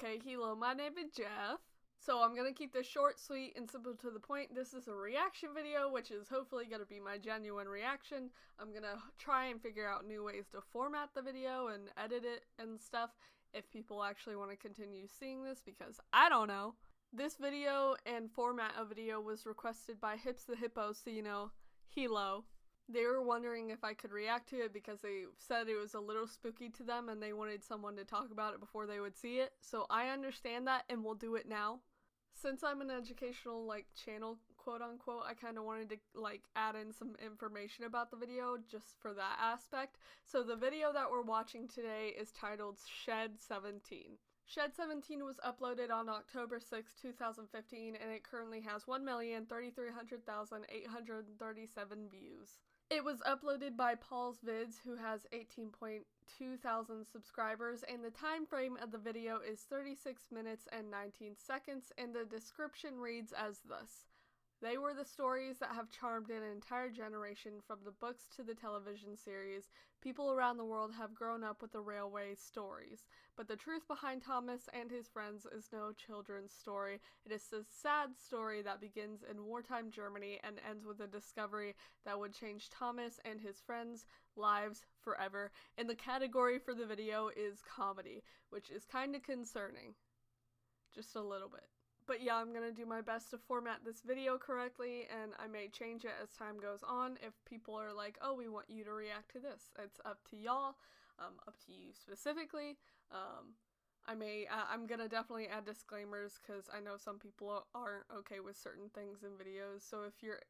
Okay, hello, my name is Jeff. So I'm gonna keep this short, sweet, and simple to the point. This is a reaction video, which is hopefully gonna be my genuine reaction. I'm gonna try and figure out new ways to format the video and edit it and stuff if people actually want to continue seeing this, because I don't know. This video and format of video was requested by Hippsthehippo, so you know, hello. They were wondering if I could react to it because they said it was a little spooky to them and they wanted someone to talk about it before they would see it. So I understand that and we'll do it now. Since I'm an educational channel, quote unquote, I kind of wanted to add in some information about the video just for that aspect. So the video that we're watching today is titled Shed 17. Shed 17 was uploaded on October 6, 2015 and it currently has 1,033,837 views. It was uploaded by Paul's Vids, who has 18.2 thousand subscribers, and the time frame of the video is 36 minutes and 19 seconds, and the description reads as thus. They were the stories that have charmed an entire generation. From the books to the television series, people around the world have grown up with the railway stories. But the truth behind Thomas and his friends is no children's story. It is a sad story that begins in wartime Germany and ends with a discovery that would change Thomas and his friends' lives forever. And the category for the video is comedy, which is kind of concerning. Just a little bit. But yeah, I'm gonna do my best to format this video correctly, and I may change it as time goes on if people are like, oh, we want you to react to this. It's up to y'all, up to you specifically. I'm gonna definitely add disclaimers because I know some people aren't okay with certain things in videos. So if you're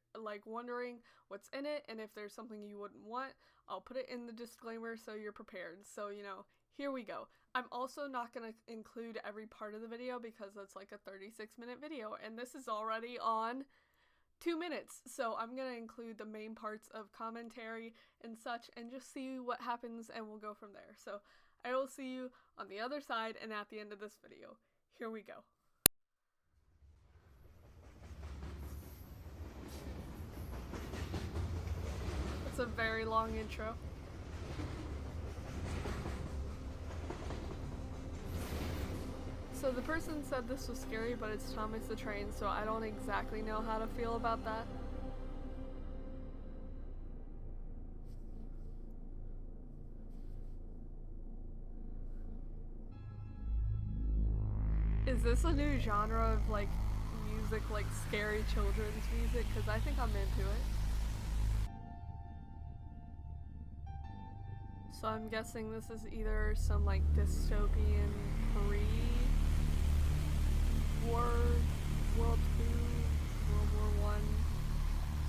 wondering what's in it and if there's something you wouldn't want, I'll put it in the disclaimer so you're prepared. So, you know, here we go. I'm also not going to include every part of the video because it's like a 36-minute video and this is already on 2 minutes. So I'm going to include the main parts of commentary and such and just see what happens and we'll go from there. So I will see you on the other side and at the end of this video. Here we go. It's a very long intro. So the person said this was scary, but it's Thomas the Train, so I don't exactly know how to feel about that. Is this a new genre of music, scary children's music? Because I think I'm into it. So I'm guessing this is either some dystopian World II, World War I,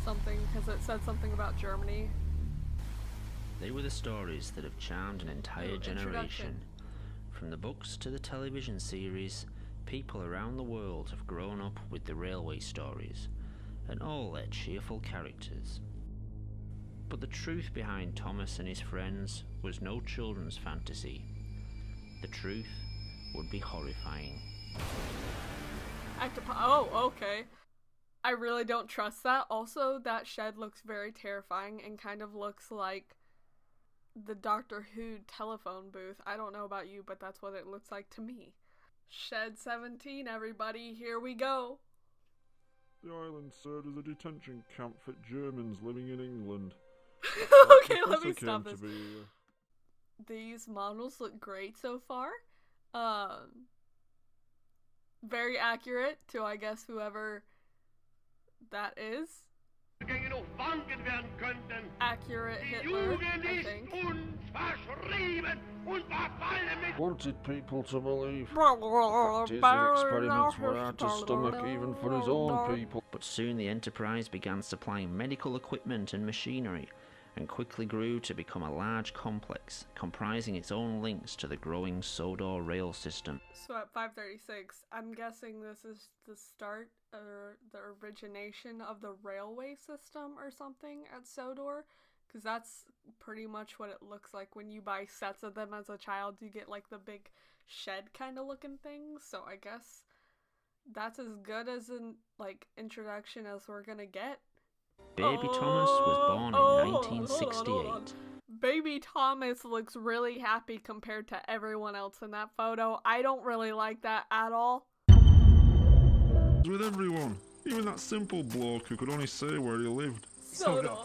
something, because it said something about Germany. They were the stories that have charmed an entire generation. From the books to the television series, people around the world have grown up with the railway stories, and all their cheerful characters. But the truth behind Thomas and his friends was no children's fantasy. The truth would be horrifying. Oh, okay. I really don't trust that. Also, that shed looks very terrifying and kind of looks like the Doctor Who telephone booth. I don't know about you, but that's what it looks like to me. Shed 17, everybody, here we go. The island served as a detention camp for Germans living in England. Okay, let me stop this. These models look great so far. Very accurate to, I guess, whoever that is. Accurate Hitler, I think. Wanted people to believe. His experiments were hard to stomach even for his own people. But soon the Enterprise began supplying medical equipment and machinery, and quickly grew to become a large complex, comprising its own links to the growing Sodor rail system. So at 5:36, I'm guessing this is the start or the origination of the railway system or something at Sodor, because that's pretty much what it looks like when you buy sets of them as a child. You get the big shed kind of looking things, so I guess that's as good as an introduction as we're gonna get. Baby Thomas was born in 1968. baby Thomas looks really happy compared to everyone else in that photo. I don't really like that at all. With everyone, even that simple bloke who could only say where he lived. Soda.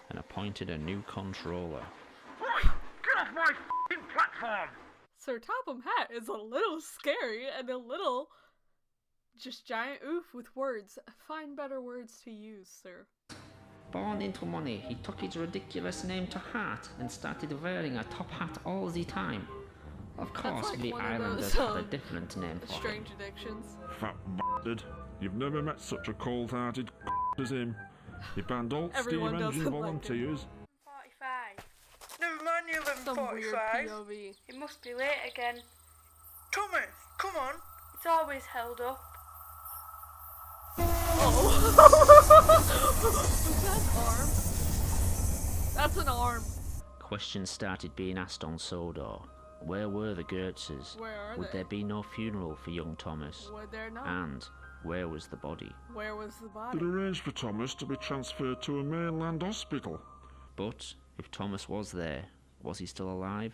And appointed a new controller. Get off my f***ing platform! Sir Topham Hatt is a little scary and a little just giant oof with words. Find better words to use, sir. Born into money, he took his ridiculous name to heart and started wearing a top hat all the time. Of course, like the one of islanders those, had a different name for him. Strange addictions. Fat bastard. You've never met such a cold-hearted as him. He banned all steam Everyone engine doesn't like volunteers. 45. Never mind the Some weird 11:45. POV. It must be late again. Thomas, come on. It's always held up. Oh. Was that an arm? That's an arm. Questions started being asked on Sodor. Where were the Gertzes? Where are Would they? there be no funeral for young Thomas? Would there not? And where was the body? Where was the body? They'd arranged for Thomas to be transferred to a mainland hospital. But if Thomas was there, was he still alive?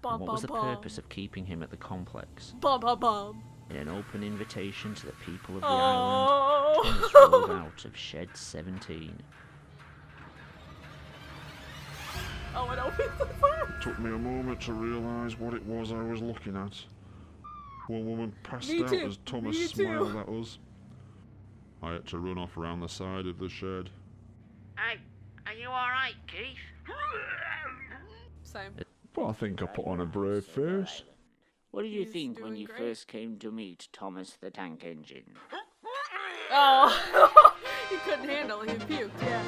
Bum, And what was the bum, bum. purpose of keeping him at the complex? Bum bum bum. In an open invitation to the people of the Oh. island, Thomas rolled out of Shed 17. Oh, it opens the fire. Took me a moment to realise what it was I was looking at. One woman passed Me out too. as Thomas Me too. smiled at us. I had to run off around the side of the shed. Hey, are you alright, Keith? Same. But I think I put on a brave face. What did you He's think when doing you great. first came to meet Thomas the Tank Engine? Oh, he couldn't handle it. He puked. Yeah.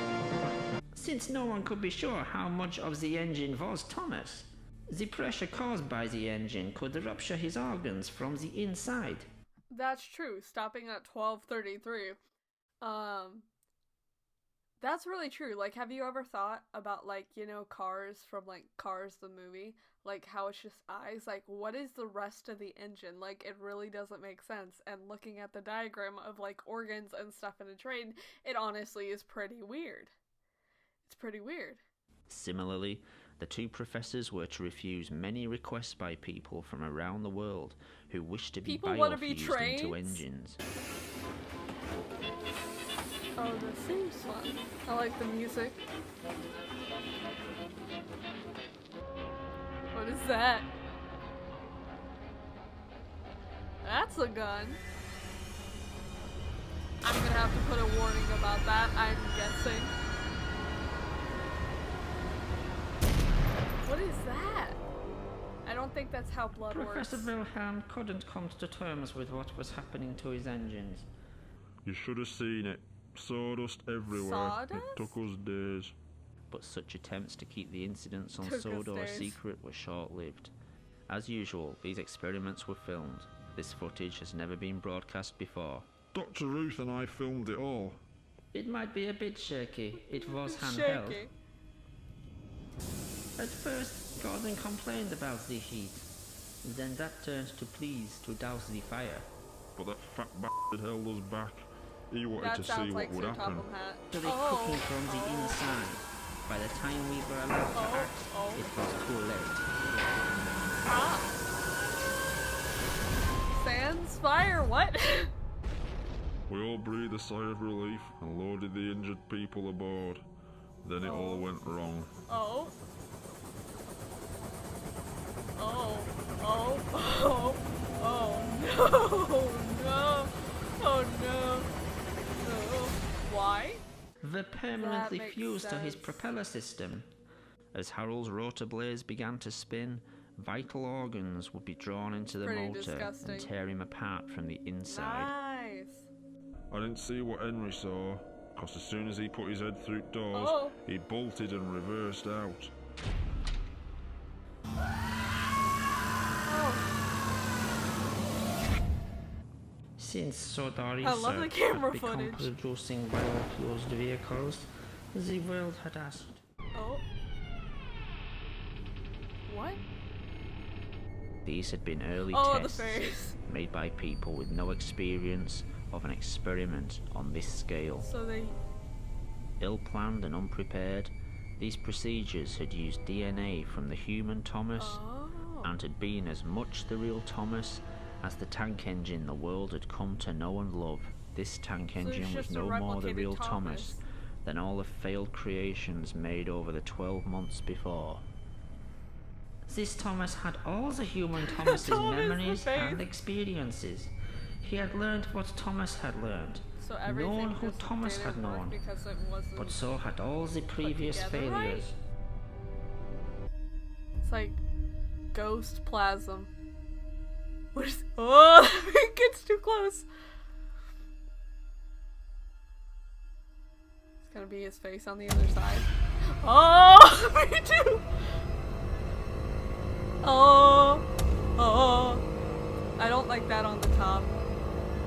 Since no one could be sure how much of the engine was Thomas, the pressure caused by the engine could rupture his organs from the inside. That's true. Stopping at 12:33. That's really true. Like, have you ever thought about, like, you know, Cars from, like, Cars the movie? Like, how it's just eyes? Like, what is the rest of the engine? Like, it really doesn't make sense. And looking at the diagram of, like, organs and stuff in a train, it honestly is pretty weird. It's pretty weird. Similarly, the two professors were to refuse many requests by people from around the world who wished to be People wanna be biofused trains? into engines. Oh, this seems fun. I like the music. What is that? That's a gun. I'm gonna have to put a warning about that, I'm guessing. What is that? I don't think that's how blood Professor works. Wilhelm couldn't come to terms with what was happening to his engines. You should have seen it. Sawdust everywhere. Sawdust? It took us days. But such attempts to keep the incidents on Took us Sodor days. secret were short-lived. As usual, these experiments were filmed. This footage has never been broadcast before. Dr. Ruth and I filmed it all. It might be a bit shaky. It was handheld. Shaky. At first, Gordon complained about the heat. Then that turned to pleas to douse the fire. But that fat bastard held us back. He wanted That to see sounds what like would Sir happen. Topham Hatt. To the cooking from the inside. By the time we were allowed to act, it was too late. Ah. Sans fire, what? We all breathed a sigh of relief and loaded the injured people aboard. Then it all went wrong. Oh. Oh. Oh. Oh. Oh no. No. Oh no. No. Why? Were permanently That makes fused to his sense. propeller system. As Harold's rotor blades began to spin, vital organs would be drawn into the Pretty motor disgusting. and tear him apart from the inside. Nice. I didn't see what Henry saw, because as soon as he put his head through doors, Oh. he bolted and reversed out. Oh. Since Sodor I love the research camera had become footage. producing biofuels vehicles, the world had asked, Oh. What? these had been early Oh, the tests face. made by people with no experience of an experiment on this scale. So they. Ill-planned and unprepared, These procedures had used DNA from the human Thomas and had been as much the real Thomas as the tank engine the world had come to know and love. This tank engine was no more the real Thomas than all the failed creations made over the 12 months before. This Thomas had all the human Thomas's memories and experiences. He had learned what Thomas had learned, So known who Thomas had known, but so had all the previous failures. Right? It's like ghost plasm. What is? Oh, it gets too close. It's gonna be his face on the other side. Oh, me too. Oh, oh. I don't like that on the top.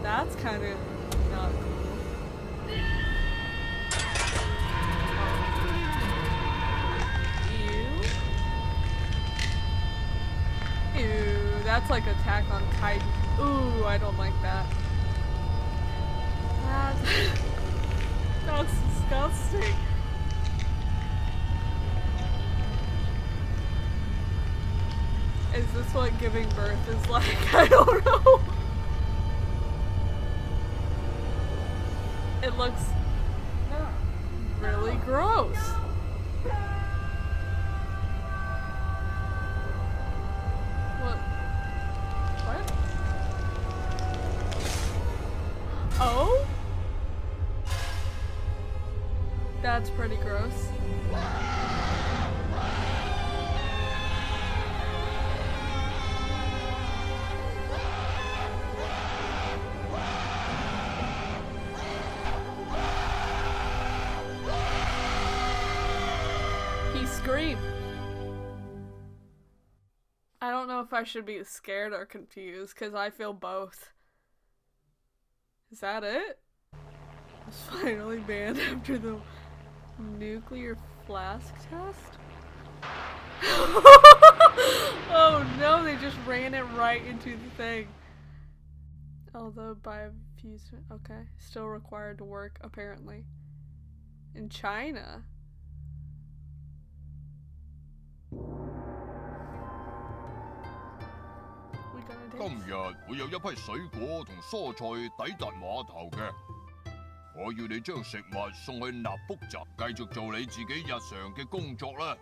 That's kind of not cool. Ew, that's like Attack on Titan. Ooh, I don't like that. That's disgusting. Is this what giving birth is like? I don't know. It looks really gross. What? Oh? That's pretty gross. He screamed. I don't know if I should be scared or confused, because I feel both. Is that it? It's finally banned after the nuclear flask test? Oh no, they just ran it right into the thing. Although biofusement, okay, still required to work, apparently. In China? We gonna dance? 今日會有一批水果同蔬菜抵達碼頭嘅，我要你將食物送去納福站，繼續做你自己日常嘅工作啦。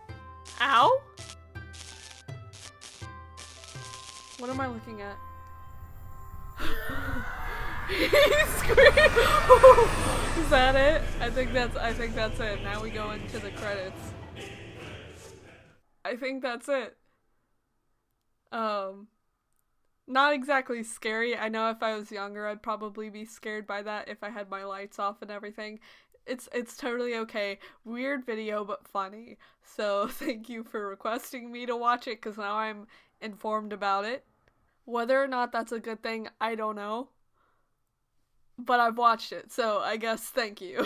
Ow? What am I looking at? He screamed. Is that it? I think that's it. Now we go into the credits. I think that's it. Not exactly scary. I know if I was younger, I'd probably be scared by that if I had my lights off and everything. It's totally okay. Weird video, but funny. So thank you for requesting me to watch it, because now I'm informed about it. Whether or not that's a good thing, I don't know. But I've watched it, so I guess thank you.